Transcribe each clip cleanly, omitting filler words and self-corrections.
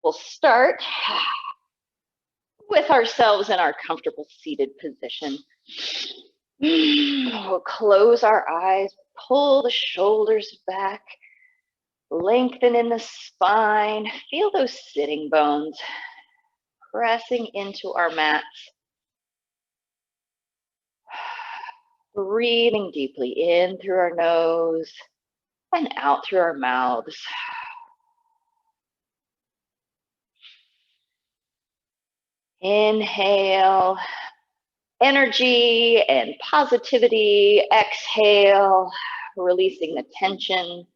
We'll start with ourselves in our comfortable seated position. We'll close our eyes, pull the shoulders back, lengthen in the spine. Feel those sitting bones pressing into our mats. Breathing deeply in through our nose and out through our mouths. Inhale, energy and positivity. Exhale, releasing the tension,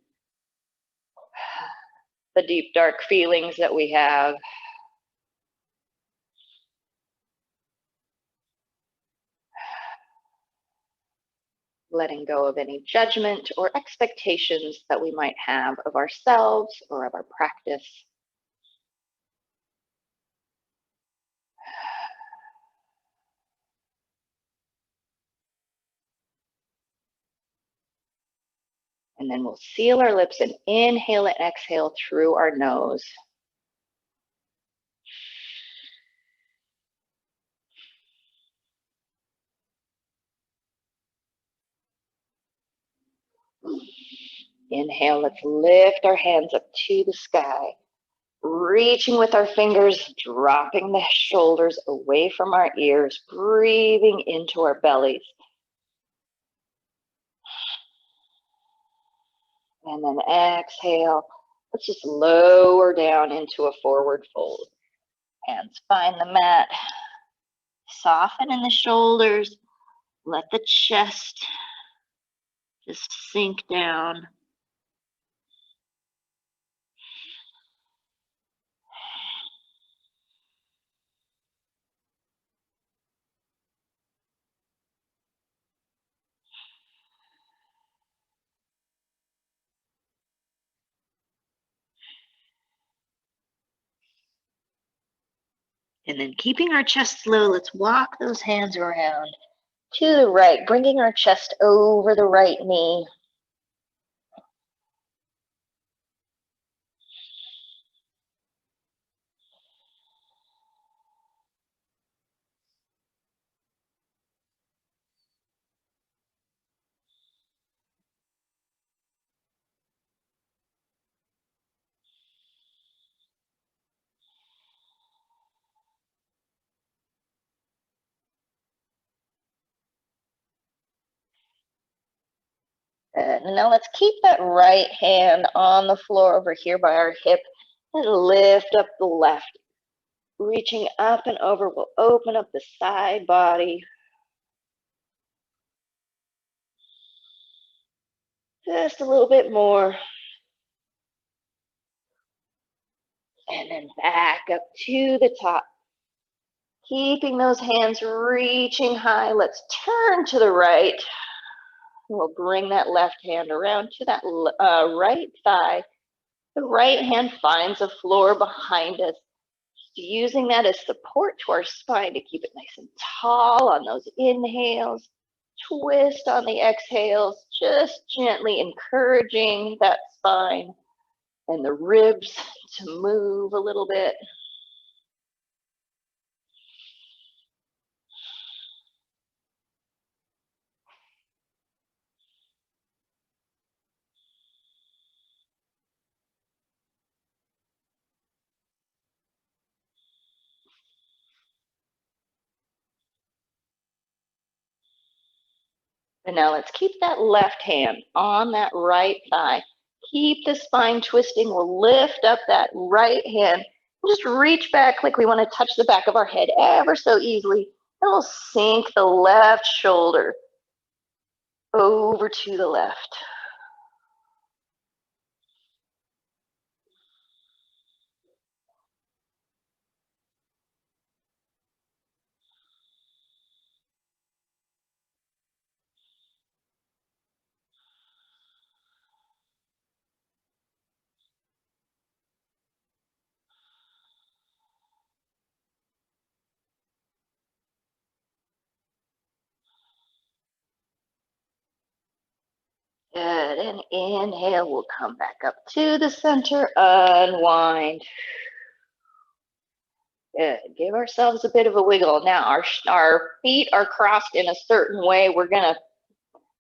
the deep, dark feelings that we have. Letting go of any judgment or expectations that we might have of ourselves or of our practice. And then we'll seal our lips and inhale and exhale through our nose. Inhale, let's lift our hands up to the sky, reaching with our fingers, dropping the shoulders away from our ears, breathing into our bellies. And then exhale, let's just lower down into a forward fold. Hands find the mat, soften in the shoulders, let the chest just sink down. And then keeping our chest low, let's walk those hands around to the right, bringing our chest over the right knee. Good. And now let's keep that right hand on the floor over here by our hip and lift up the left. Reaching up and over, we'll open up the side body. Just a little bit more. And then back up to the top. Keeping those hands reaching high. Let's turn to the right. We'll bring that left hand around to that right thigh. The right hand finds the floor behind us. Using that as support to our spine to keep it nice and tall on those inhales. Twist on the exhales, just gently encouraging that spine and the ribs to move a little bit. And now let's keep that left hand on that right thigh. Keep the spine twisting. We'll lift up that right hand. Just reach back like we want to touch the back of our head ever so easily. And we'll sink the left shoulder over to the left. Good, and inhale, we'll come back up to the center, unwind. Good. Give ourselves a bit of a wiggle. Now our feet are crossed in a certain way. We're going to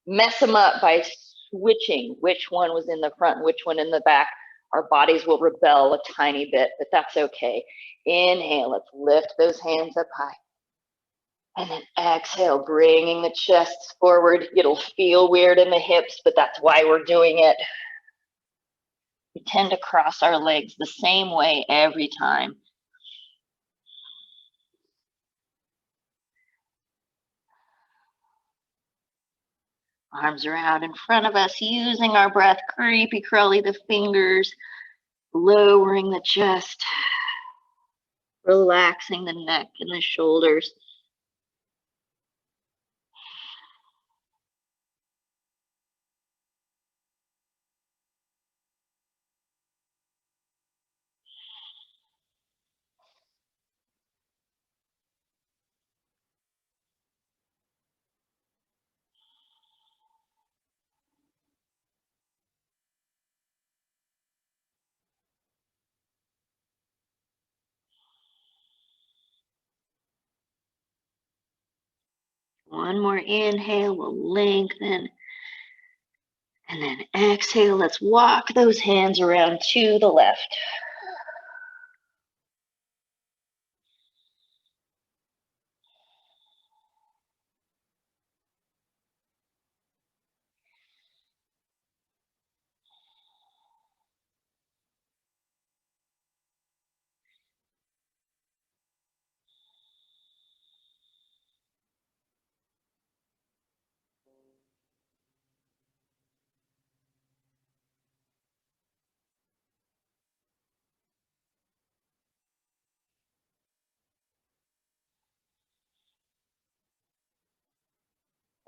mess them up by switching which one was in the front, which one in the back. Our bodies will rebel a tiny bit, but that's okay. Inhale, let's lift those hands up high. And then exhale, bringing the chest forward. It'll feel weird in the hips, but that's why we're doing it. We tend to cross our legs the same way every time. Arms are out in front of us, using our breath, creepy crawly the fingers, lowering the chest, relaxing the neck and the shoulders. One more inhale, we'll lengthen. And then exhale, let's walk those hands around to the left.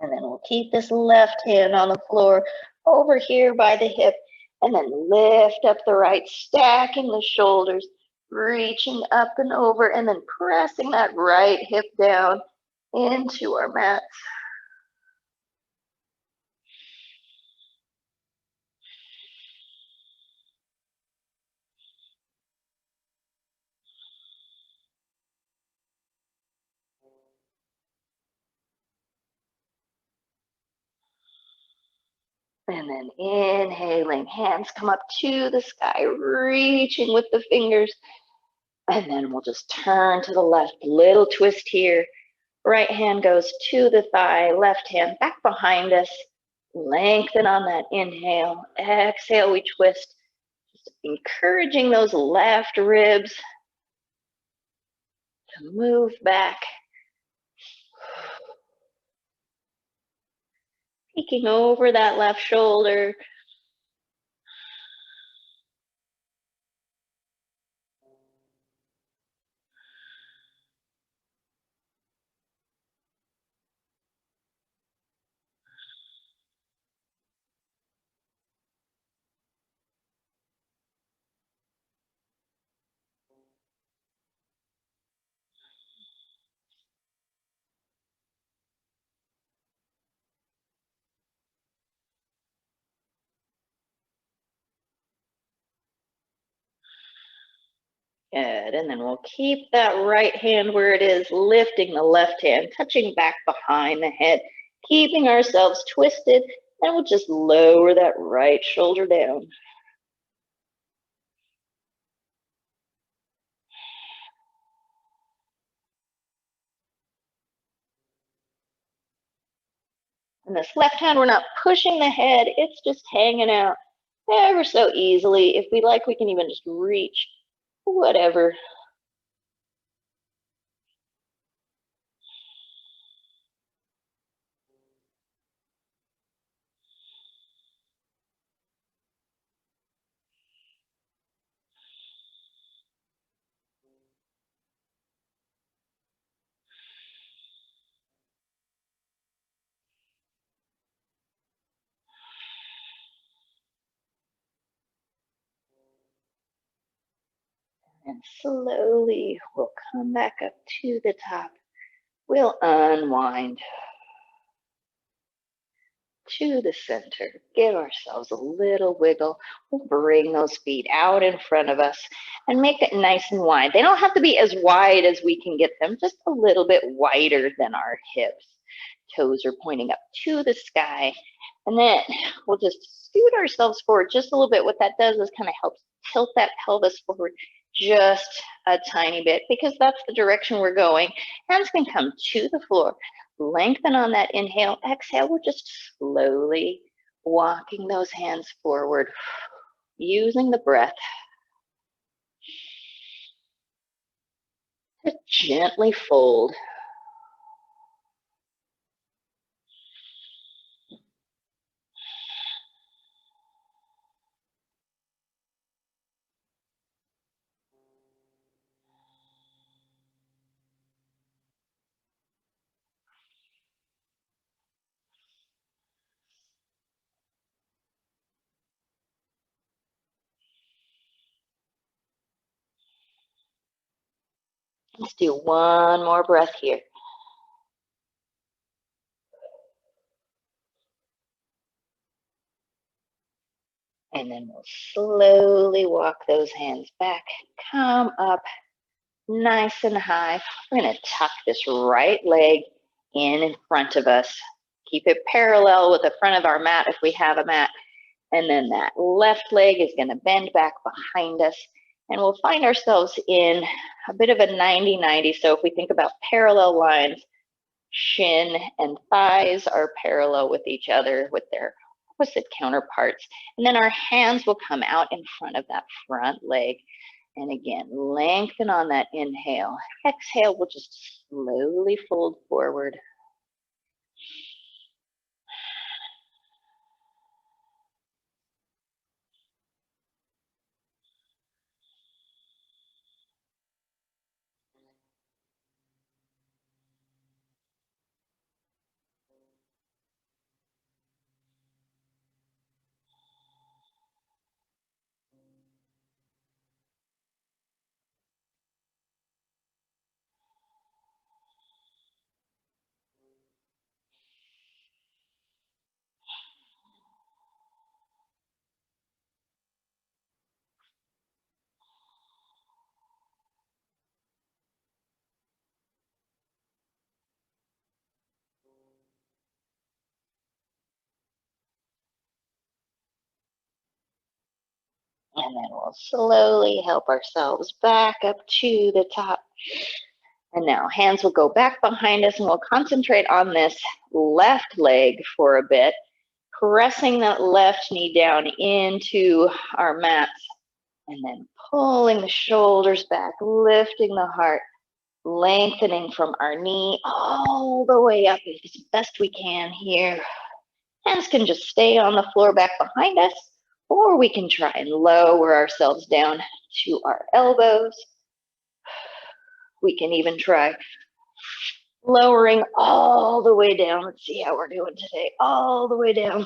And then we'll keep this left hand on the floor over here by the hip, and then lift up the right, stacking the shoulders, reaching up and over, and then pressing that right hip down into our mat. And then inhaling, hands come up to the sky, reaching with the fingers. And then we'll just turn to the left, little twist here. Right hand goes to the thigh, left hand back behind us. Lengthen on that inhale. Exhale, we twist. Just encouraging those left ribs to move back. Peeking over that left shoulder. Good, and then we'll keep that right hand where it is, lifting the left hand, touching back behind the head, keeping ourselves twisted, and we'll just lower that right shoulder down. And this left hand, we're not pushing the head, it's just hanging out ever so easily. If we like, we can even just reach, whatever. And slowly we'll come back up to the top. We'll unwind. to the center. Give ourselves a little wiggle. We'll bring those feet out in front of us and make it nice and wide. They don't have to be as wide as we can get them, just a little bit wider than our hips. Toes are pointing up to the sky. And then we'll just scoot ourselves forward just a little bit. What that does is kind of helps tilt that pelvis forward just a tiny bit because that's the direction we're going. Hands can come to the floor. Lengthen on that inhale. Exhale, we're just slowly walking those hands forward, using the breath to gently fold. Let's do one more breath here. And then we'll slowly walk those hands back. Come up nice and high. We're going to tuck this right leg in front of us. Keep it parallel with the front of our mat if we have a mat. And then that left leg is going to bend back behind us. And we'll find ourselves in a bit of a 90-90. So if we think about parallel lines, shin and thighs are parallel with each other with their opposite counterparts. And then our hands will come out in front of that front leg. And again, lengthen on that inhale. Exhale, we'll just slowly fold forward. And then we'll slowly help ourselves back up to the top. And now hands will go back behind us and we'll concentrate on this left leg for a bit, pressing that left knee down into our mats and then pulling the shoulders back, lifting the heart, lengthening from our knee all the way up as best we can here. Hands can just stay on the floor back behind us, or we can try and lower ourselves down to our elbows. We can even try lowering all the way down. Let's see how we're doing today. All the way down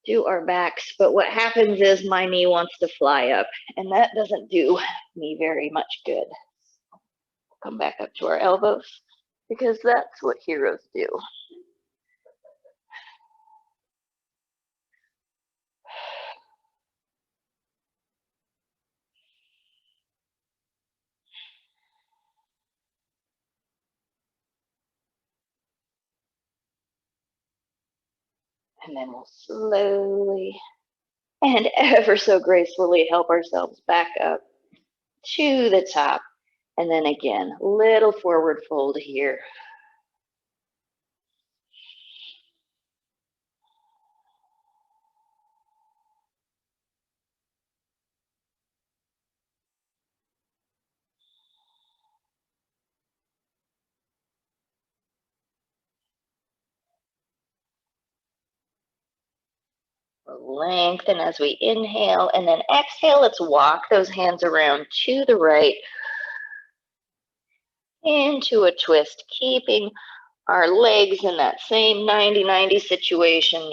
to our backs. But what happens is my knee wants to fly up, and that doesn't do me very much good. Come back up to our elbows because that's what heroes do. And then we'll slowly and ever so gracefully help ourselves back up to the top. And then again, little forward fold here. Lengthen as we inhale and then exhale. Let's walk those hands around to the right into a twist, keeping our legs in that same 90-90 situation.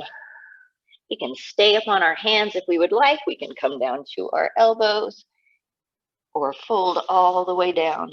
We can stay up on our hands if we would like. We can come down to our elbows or fold all the way down.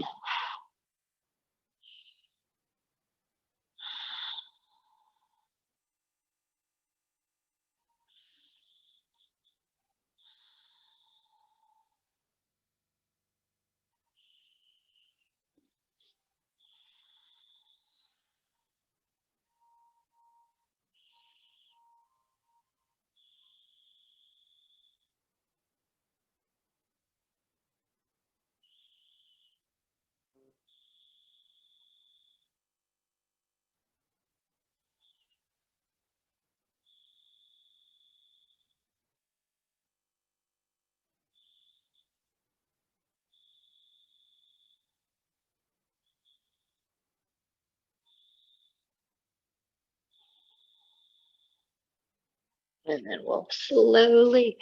And then we'll slowly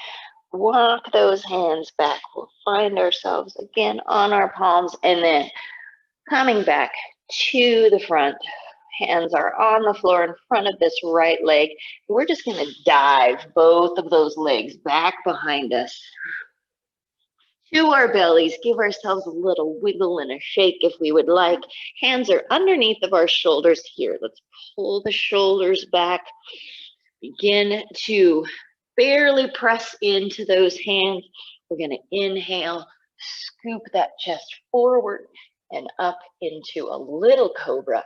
walk those hands back. We'll find ourselves again on our palms and then coming back to the front. Hands are on the floor in front of this right leg. We're just going to dive both of those legs back behind us to our bellies. Give ourselves a little wiggle and a shake if we would like. Hands are underneath of our shoulders here. Let's pull the shoulders back. Begin to barely press into those hands. We're going to inhale, scoop that chest forward and up into a little cobra.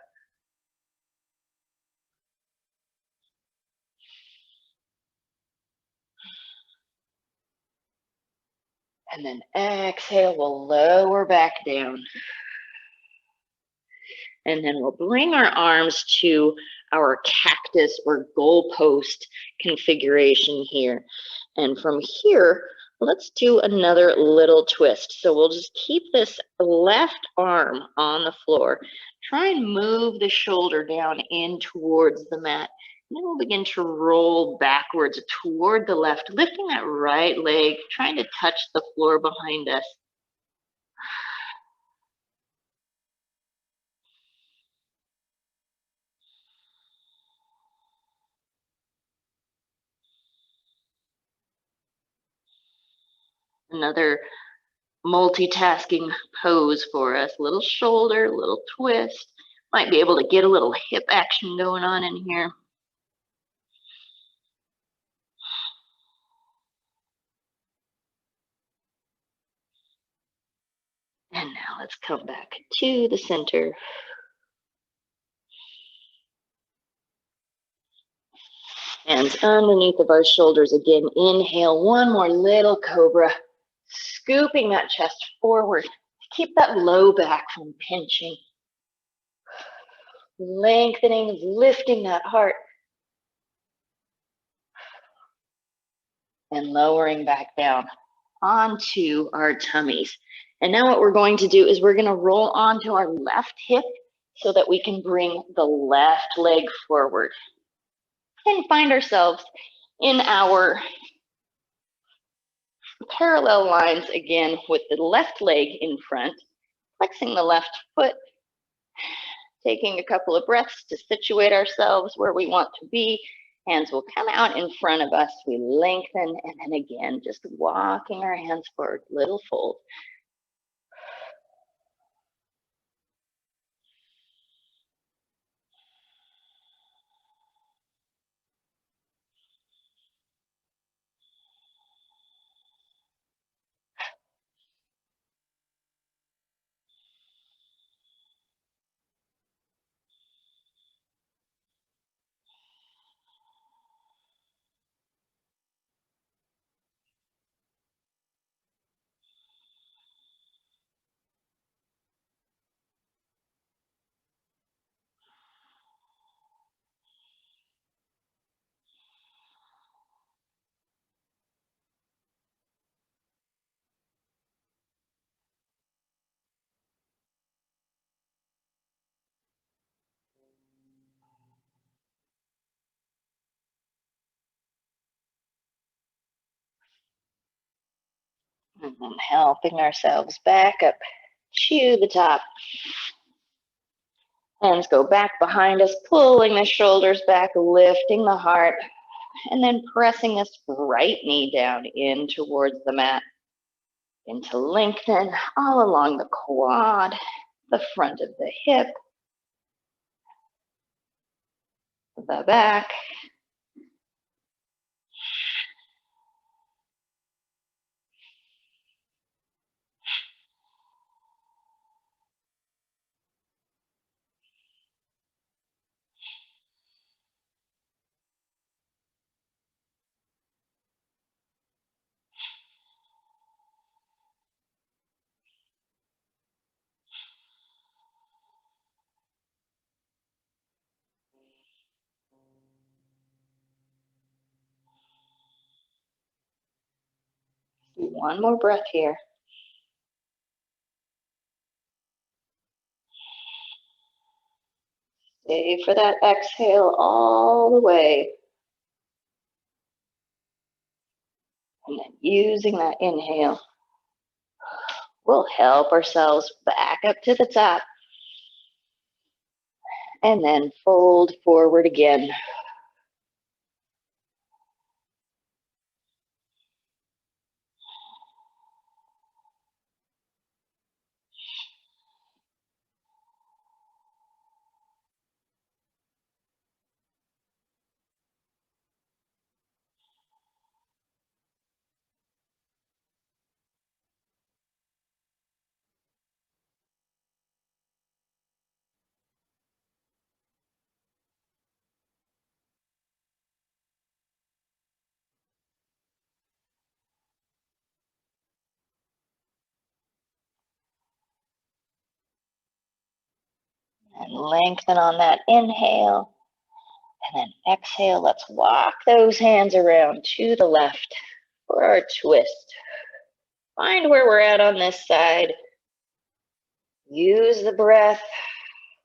And then exhale, we'll lower back down. And then we'll bring our arms to our cactus or goalpost configuration here. And from here, let's do another little twist. So we'll just keep this left arm on the floor. Try and move the shoulder down in towards the mat. And then we'll begin to roll backwards toward the left, lifting that right leg, trying to touch the floor behind us. Another multitasking pose for us. Little shoulder, little twist. Might be able to get a little hip action going on in here. And now let's come back to the center. Hands underneath of our shoulders again. Inhale, one more little cobra. Scooping that chest forward. Keep that low back from pinching. Lengthening, lifting that heart. And lowering back down onto our tummies. And now what we're going to do is we're going to roll onto our left hip so that we can bring the left leg forward and find ourselves in our parallel lines again with the left leg in front, flexing the left foot, taking a couple of breaths to situate ourselves where we want to be. Hands will come out in front of us. We lengthen, and then again, just walking our hands forward, little fold. And then helping ourselves back up to the top. Hands go back behind us, pulling the shoulders back, lifting the heart, and then pressing this right knee down in towards the mat. And to lengthen all along the quad, the front of the hip, the back. One more breath here. Stay for that exhale all the way. And then using that inhale, we'll help ourselves back up to the top. And then fold forward again. And lengthen on that inhale. And then exhale, let's walk those hands around to the left for our twist. Find where we're at on this side. Use the breath.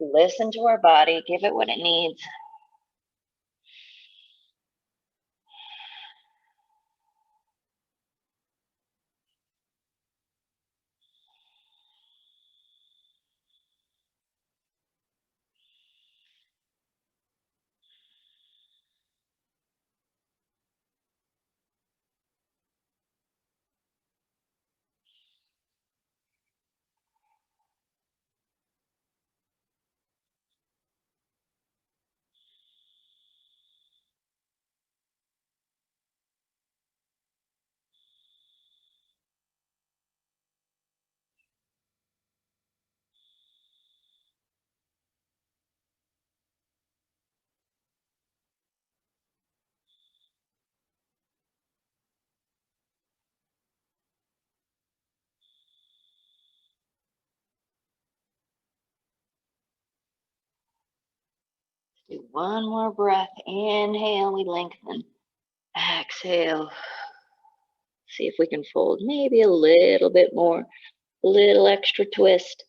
Listen to our body. Give it what it needs. Do one more breath. Inhale, we lengthen. Exhale. See if we can fold maybe a little bit more, a little extra twist.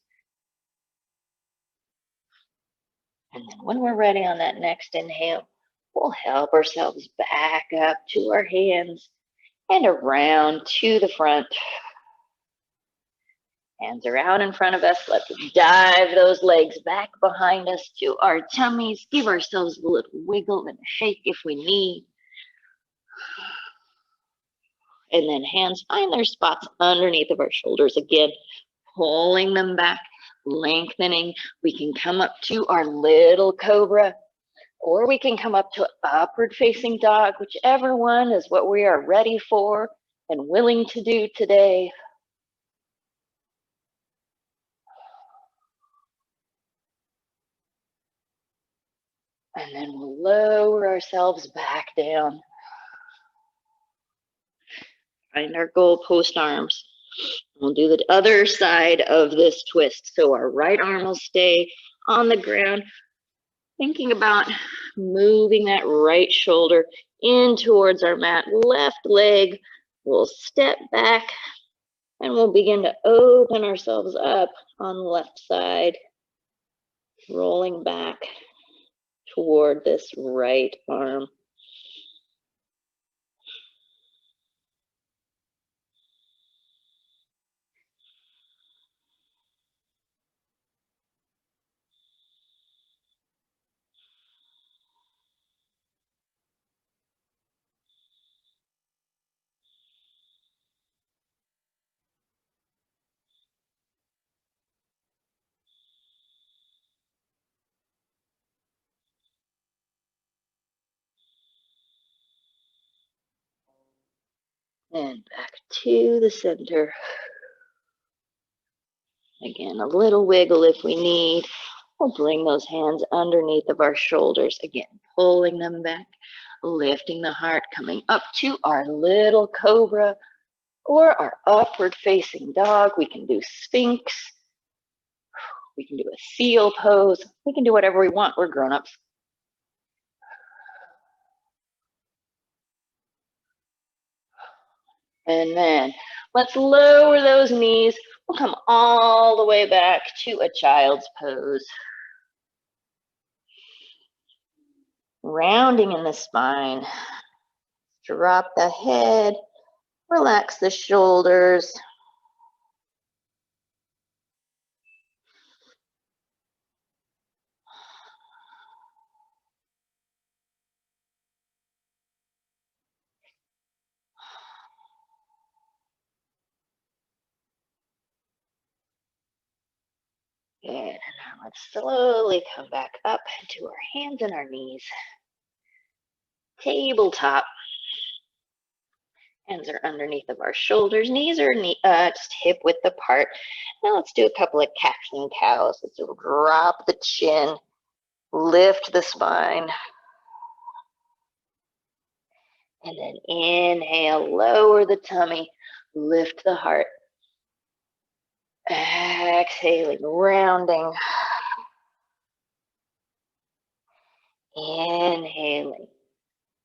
And then when we're ready on that next inhale, we'll help ourselves back up to our hands and around to the front. Hands are out in front of us. Let's dive those legs back behind us to our tummies. Give ourselves a little wiggle and a shake if we need. And then hands find their spots underneath of our shoulders. Again, pulling them back, lengthening. We can come up to our little cobra, or we can come up to upward facing dog, whichever one is what we are ready for and willing to do today. And then we'll lower ourselves back down. Find our goalpost arms. We'll do the other side of this twist. So our right arm will stay on the ground, thinking about moving that right shoulder in towards our mat. Left leg will step back and we'll begin to open ourselves up on the left side, rolling back toward this right arm. And back to the center. Again, a little wiggle if we need. We'll bring those hands underneath of our shoulders. Again, pulling them back, lifting the heart, coming up to our little cobra or our upward facing dog. We can do Sphinx. We can do a seal pose. We can do whatever we want. We're grown-ups. And then let's lower those knees. We'll come all the way back to a child's pose. Rounding in the spine. Drop the head, Relax the shoulders. Good. And now let's slowly come back up to our hands and our knees. Tabletop. Hands are underneath of our shoulders. Knees are just hip width apart. Now let's do a couple of cats and cows. Let's drop the chin, lift the spine. And then inhale, lower the tummy, lift the heart. Exhaling, rounding. Inhaling,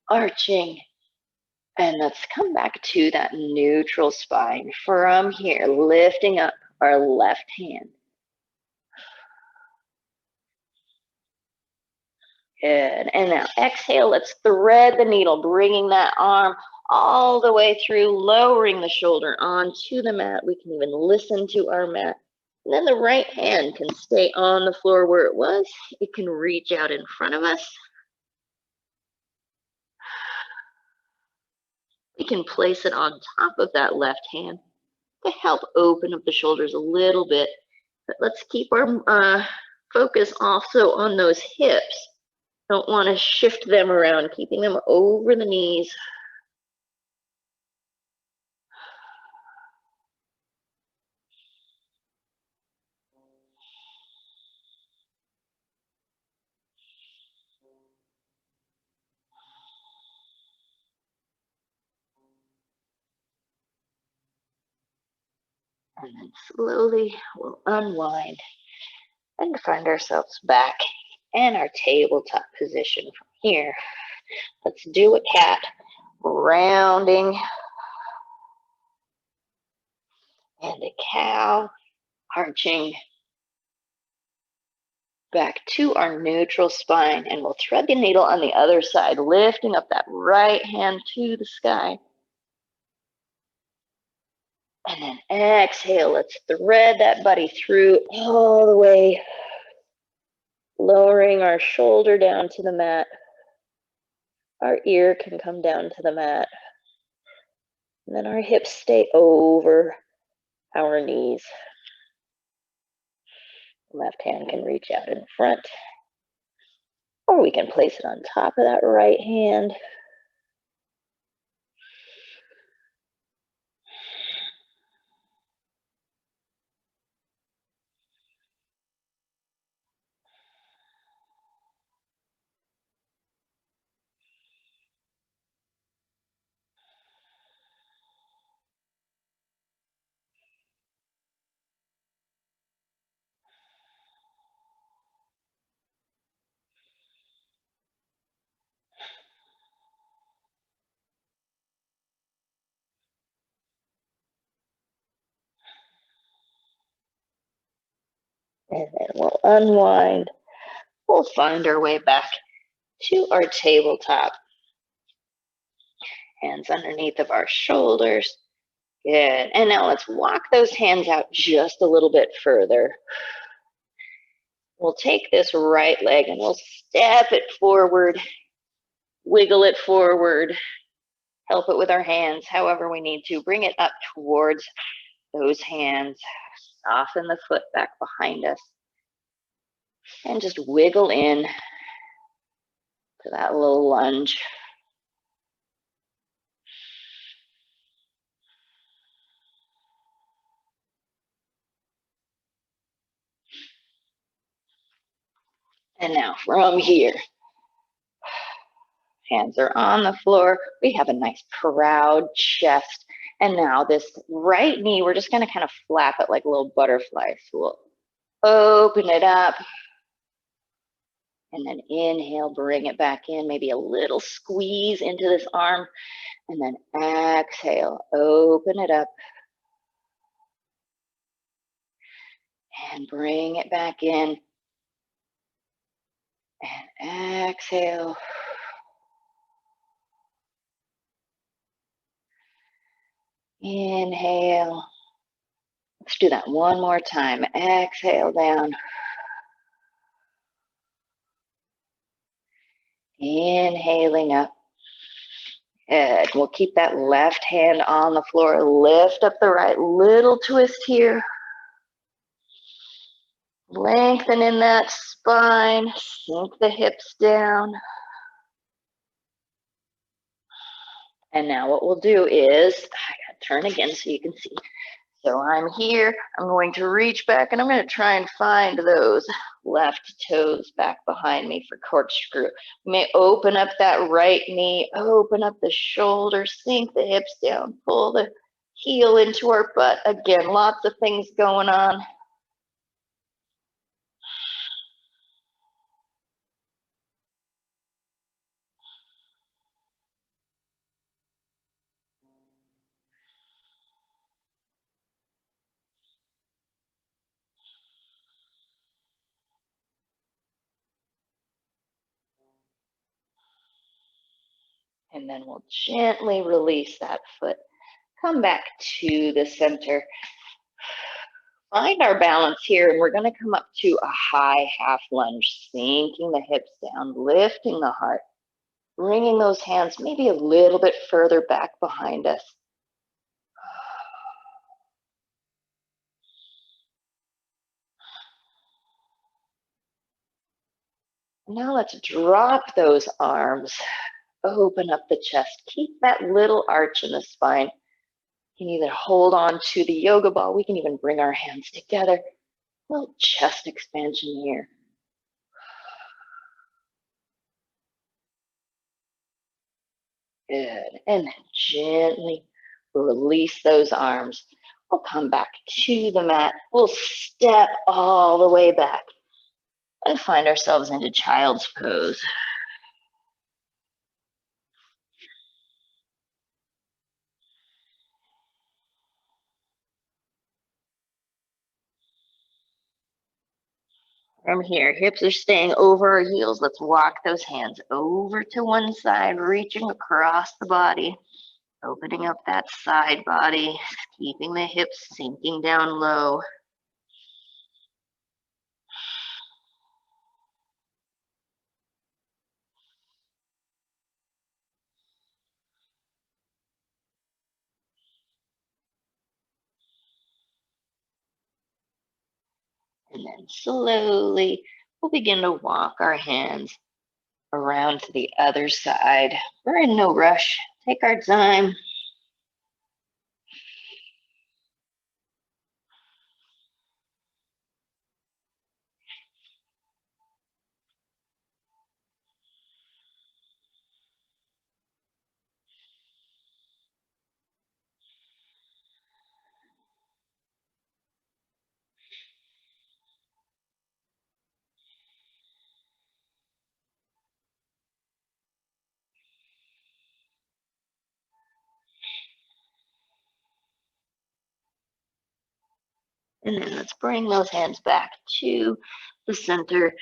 arching. And let's come back to that neutral spine. From here, lifting up our left hand. Good. And now exhale, let's thread the needle, bringing that arm all the way through, lowering the shoulder onto the mat. We can even listen to our mat. And then the right hand can stay on the floor where it was. It can reach out in front of us. We can place it on top of that left hand to help open up the shoulders a little bit. But let's keep our focus also on those hips. Don't want to shift them around, keeping them over the knees. And then slowly we'll unwind and find ourselves back in our tabletop position from here. Let's do a cat, rounding, and a cow, arching back to our neutral spine. And we'll thread the needle on the other side, lifting up that right hand to the sky. And then exhale, let's thread that buddy through all the way, lowering our shoulder down to the mat. Our ear can come down to the mat. And then our hips stay over our knees. Left hand can reach out in front, or we can place it on top of that right hand. And then we'll unwind. We'll find our way back to our tabletop. Hands underneath of our shoulders. Good. And now let's walk those hands out just a little bit further. We'll take this right leg and we'll step it forward, wiggle it forward, help it with our hands, however we need to. Bring it up towards those hands. Soften the foot back behind us. And just wiggle in to that little lunge. And now from here, hands are on the floor. We have a nice proud chest. And now this right knee, we're just going to kind of flap it like a little butterfly. So we'll open it up. And then inhale, bring it back in. Maybe a little squeeze into this arm. And then exhale, open it up. And bring it back in. And exhale. Inhale. Let's do that one more time. Exhale down. Inhaling up. Good. We'll keep that left hand on the floor. Lift up the right. Little twist here. Lengthen in that spine. Sink the hips down. And now what we'll do is, I gotta turn again so you can see. So I'm here, I'm going to reach back and I'm going to try and find those left toes back behind me for corkscrew. We may open up that right knee, open up the shoulder, sink the hips down, pull the heel into our butt. Again, lots of things going on. And then we'll gently release that foot. Come back to the center. Find our balance here, and we're going to come up to a high half lunge, sinking the hips down, lifting the heart, bringing those hands maybe a little bit further back behind us. Now let's drop those arms, open up the chest, keep that little arch in the spine. You can either hold on to the yoga ball, we can even bring our hands together. A little chest expansion here. Good. And then gently release those arms. We'll come back to the mat. We'll step all the way back and find ourselves into child's pose. From here, hips are staying over our heels. Let's walk those hands over to one side, reaching across the body, opening up that side body, keeping the hips sinking down low. And then slowly, we'll begin to walk our hands around to the other side. We're in no rush. Take our time. And then let's bring those hands back to the center.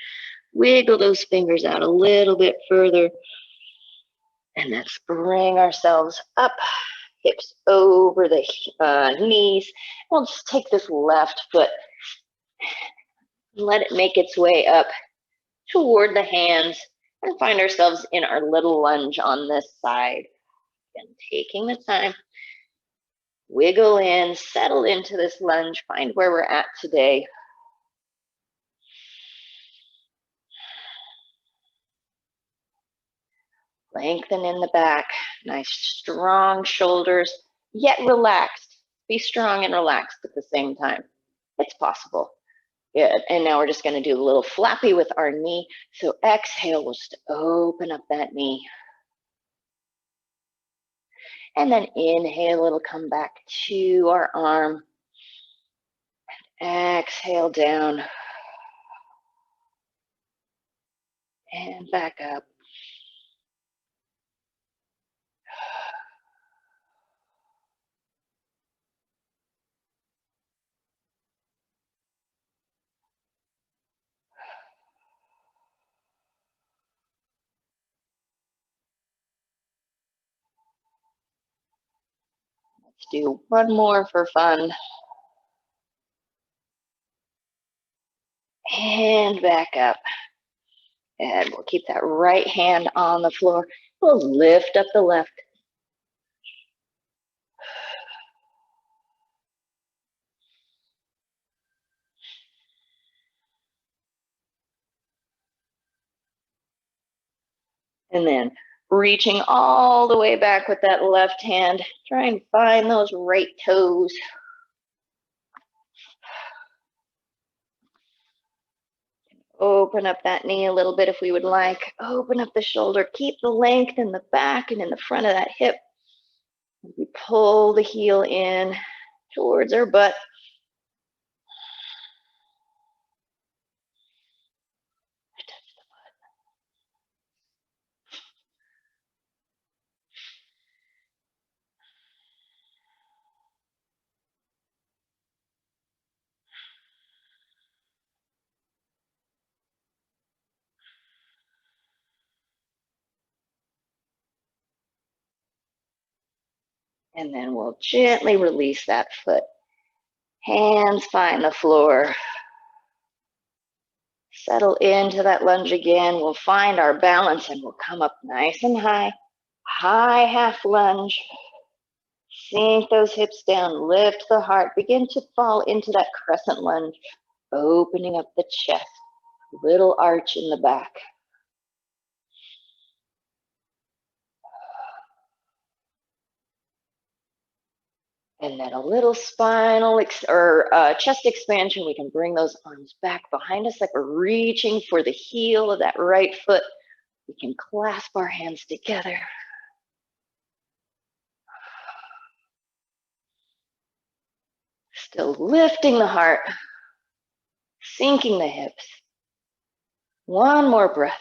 Wiggle those fingers out a little bit further. And let's bring ourselves up, hips over the knees. We'll just take this left foot, let it make its way up toward the hands, and find ourselves in our little lunge on this side. And taking the time, wiggle in, settle into this lunge, find where we're at today. Lengthen in the back, nice strong shoulders, yet relaxed. Be strong and relaxed at the same time. It's possible. Good. And now we're just going to do a little flappy with our knee. So exhale, we'll just open up that knee. And then inhale, it'll come back to our arm. Exhale down. And back up. Let's do one more for fun. And back up. And we'll keep that right hand on the floor. We'll lift up the left. And then reaching all the way back with that left hand. Try and find those right toes. Open up that knee a little bit if we would like. Open up the shoulder. Keep the length in the back and in the front of that hip. We pull the heel in towards our butt. And then we'll gently release that foot. Hands find the floor. Settle into that lunge again. We'll find our balance and we'll come up nice and high. High half lunge. Sink those hips down. Lift the heart. Begin to fall into that crescent lunge. Opening up the chest. Little arch in the back. And then a little spinal chest expansion. We can bring those arms back behind us like we're reaching for the heel of that right foot. We can clasp our hands together. Still lifting the heart, sinking the hips. One more breath.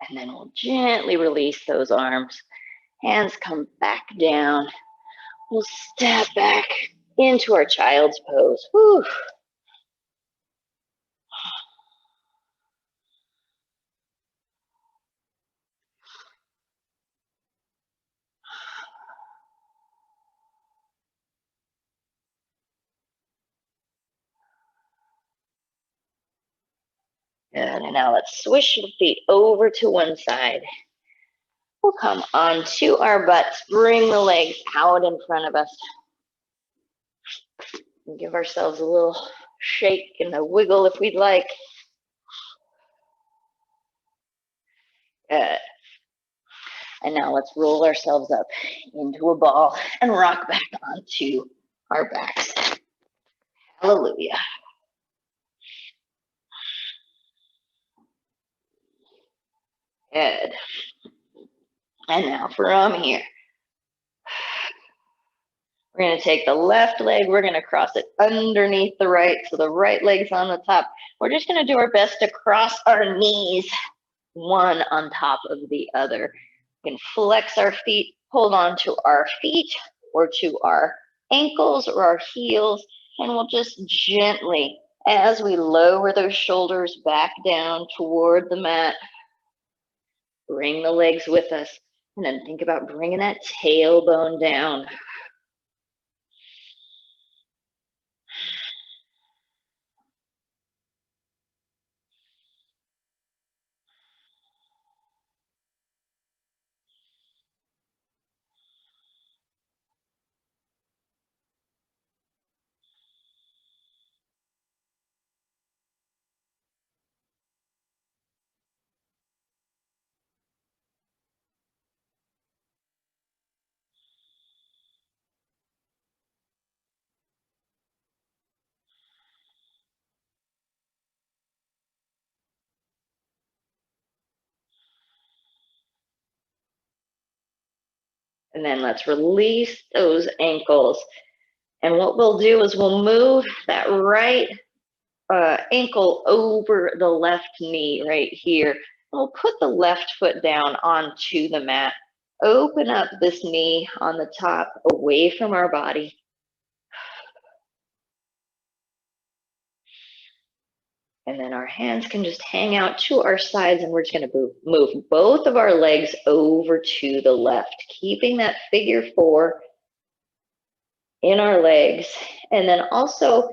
And then we'll gently release those arms. Hands come back down. We'll step back into our child's pose. Whew. Good, and now let's swish the feet over to one side. We'll come onto our butts, bring the legs out in front of us. And give ourselves a little shake and a wiggle if we'd like. Good. And now let's roll ourselves up into a ball and rock back onto our backs. Hallelujah. Good. And now from here, we're going to take the left leg, we're going to cross it underneath the right, so the right leg's on the top. We're just going to do our best to cross our knees, one on top of the other. We can flex our feet, hold on to our feet or to our ankles or our heels, and we'll just gently, as we lower those shoulders back down toward the mat, bring the legs with us, and then think about bringing that tailbone down. And then let's release those ankles. And what we'll do is we'll move that right ankle over the left knee right here. We'll put the left foot down onto the mat. Open up this knee on the top, away from our body. And then our hands can just hang out to our sides, and we're just going to move both of our legs over to the left, keeping that figure 4 in our legs. And then also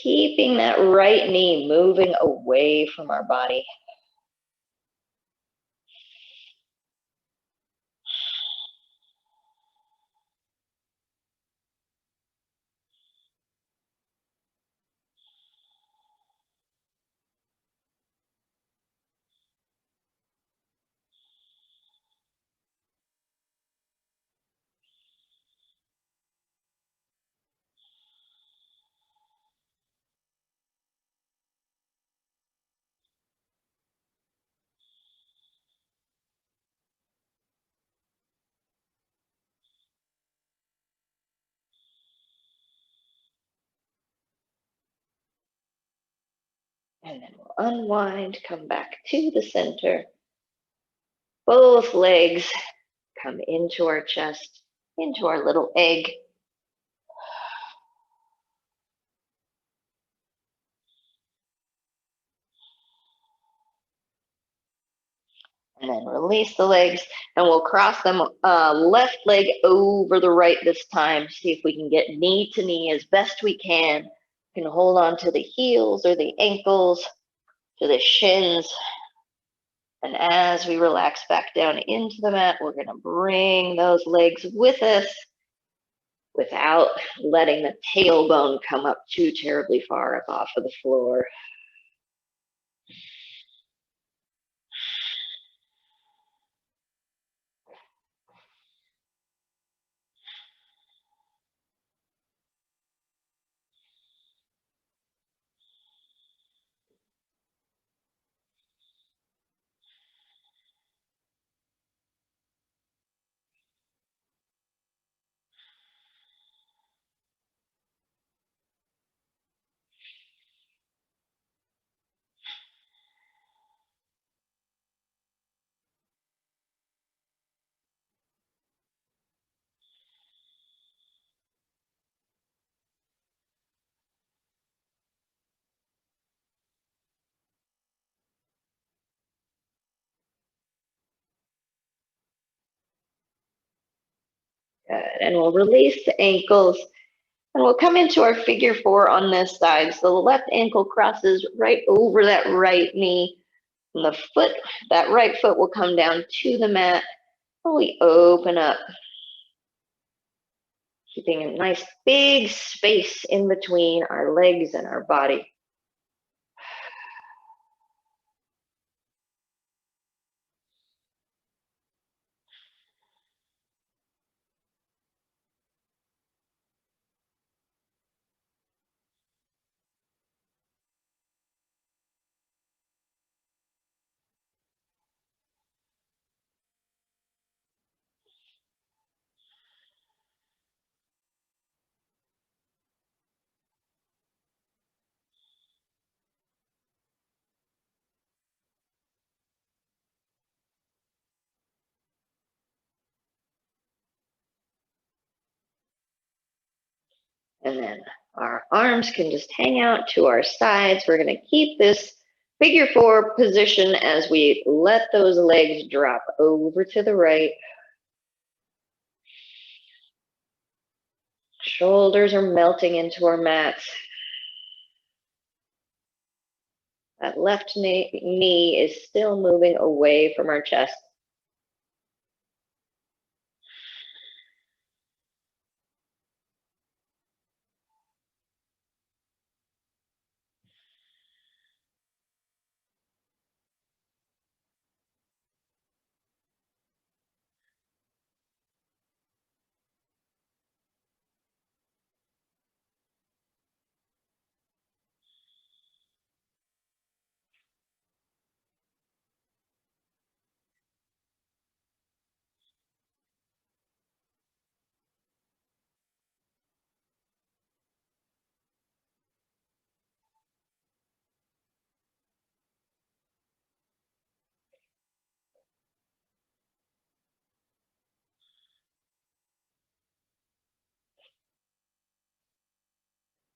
keeping that right knee moving away from our body. And then we'll unwind, come back to the center. Both legs come into our chest, into our little egg. And then release the legs, and we'll cross them, left leg over the right this time. See if we can get knee to knee as best we can. We can hold on to the heels or the ankles, to the shins. And as we relax back down into the mat, we're going to bring those legs with us without letting the tailbone come up too terribly far up off of the floor. Good. And we'll release the ankles, and we'll come into our figure 4 on this side. So the left ankle crosses right over that right knee. And the foot, that right foot will come down to the mat. And we open up, keeping a nice big space in between our legs and our body. And then our arms can just hang out to our sides. We're going to keep this figure 4 position as we let those legs drop over to the right. Shoulders are melting into our mats. That left knee is still moving away from our chest.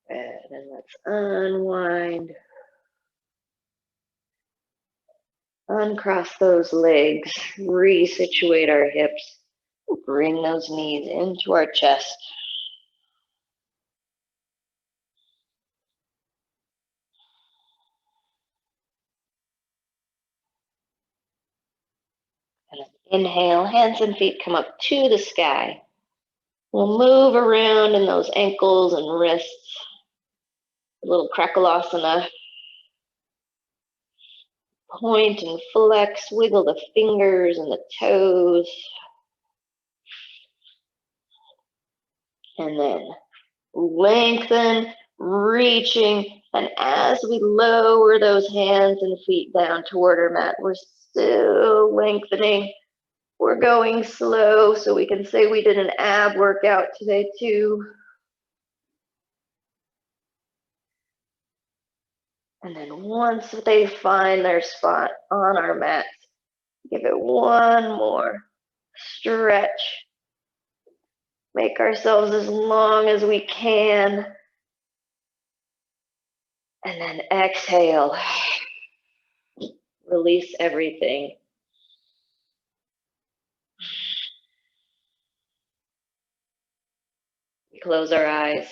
Good. And let's unwind. Uncross those legs, resituate our hips, bring those knees into our chest. And inhale, hands and feet come up to the sky. We'll move around in those ankles and wrists. A little krakalasana. Point and flex, wiggle the fingers and the toes. And then lengthen, reaching, and as we lower those hands and feet down toward our mat, we're still lengthening. We're going slow, so we can say we did an ab workout today too. And then once they find their spot on our mat, give it one more stretch. Make ourselves as long as we can. And then exhale. Release everything. We close our eyes.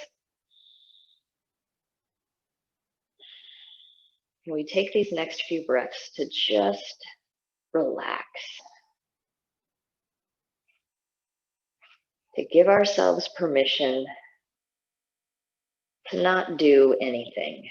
And we take these next few breaths to just relax. To give ourselves permission to not do anything.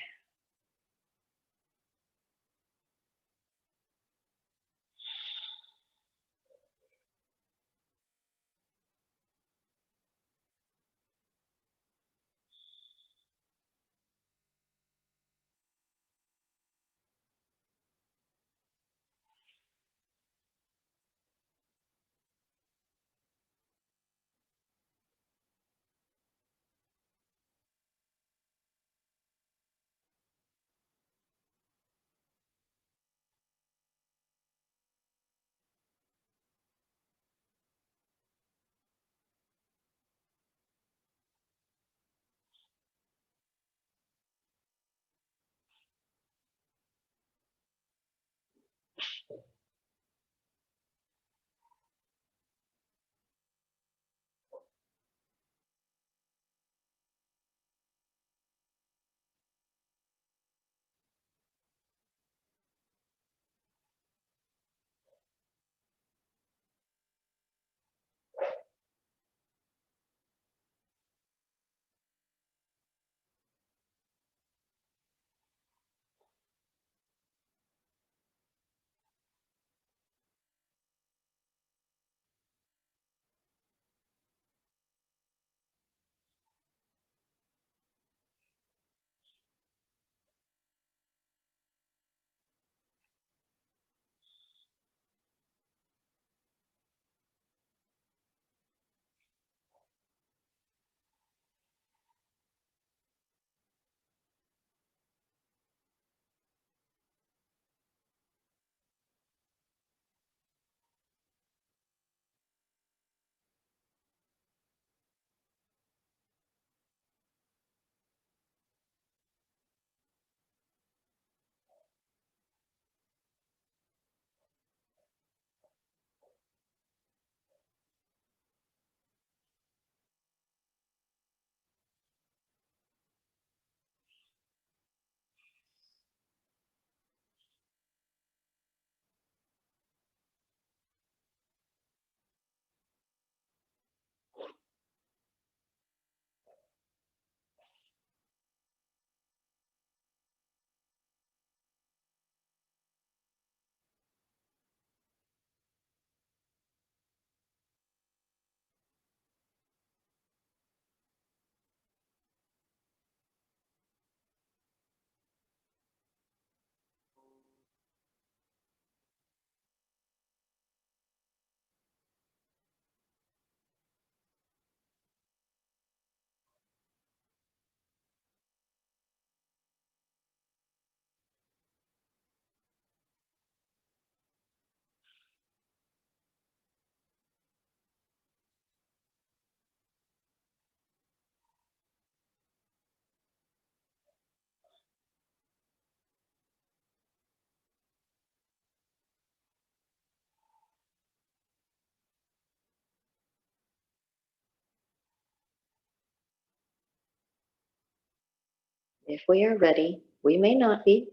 If we are ready, we may not be,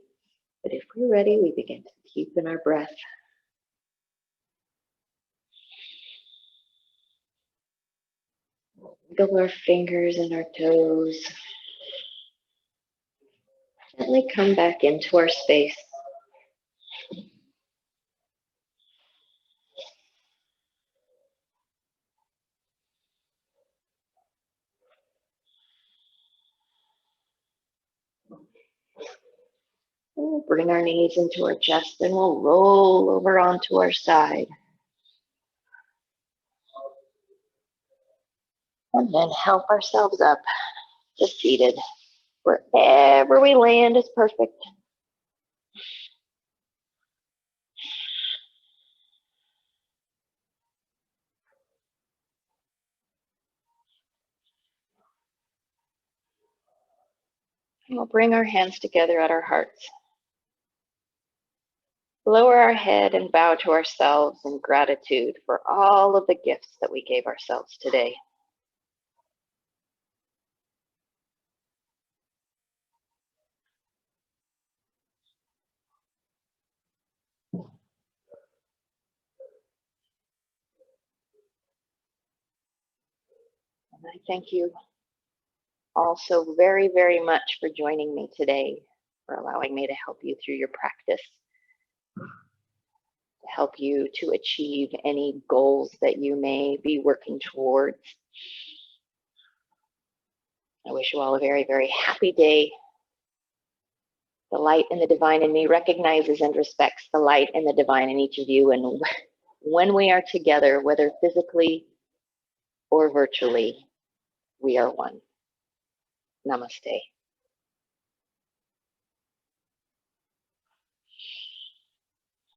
but if we're ready, we begin to deepen our breath. Wiggle our fingers and our toes. Gently come back into our space. We'll bring our knees into our chest and we'll roll over onto our side. And then help ourselves up to seated. Wherever we land is perfect. And we'll bring our hands together at our hearts. Lower our head and bow to ourselves in gratitude for all of the gifts that we gave ourselves today. And I thank you all so very, very much for joining me today, for allowing me to help you through your practice, to help you to achieve any goals that you may be working towards. I wish you all a very, very happy day. The light and the divine in me recognizes and respects the light and the divine in each of you. And when we are together, whether physically or virtually, we are one. Namaste.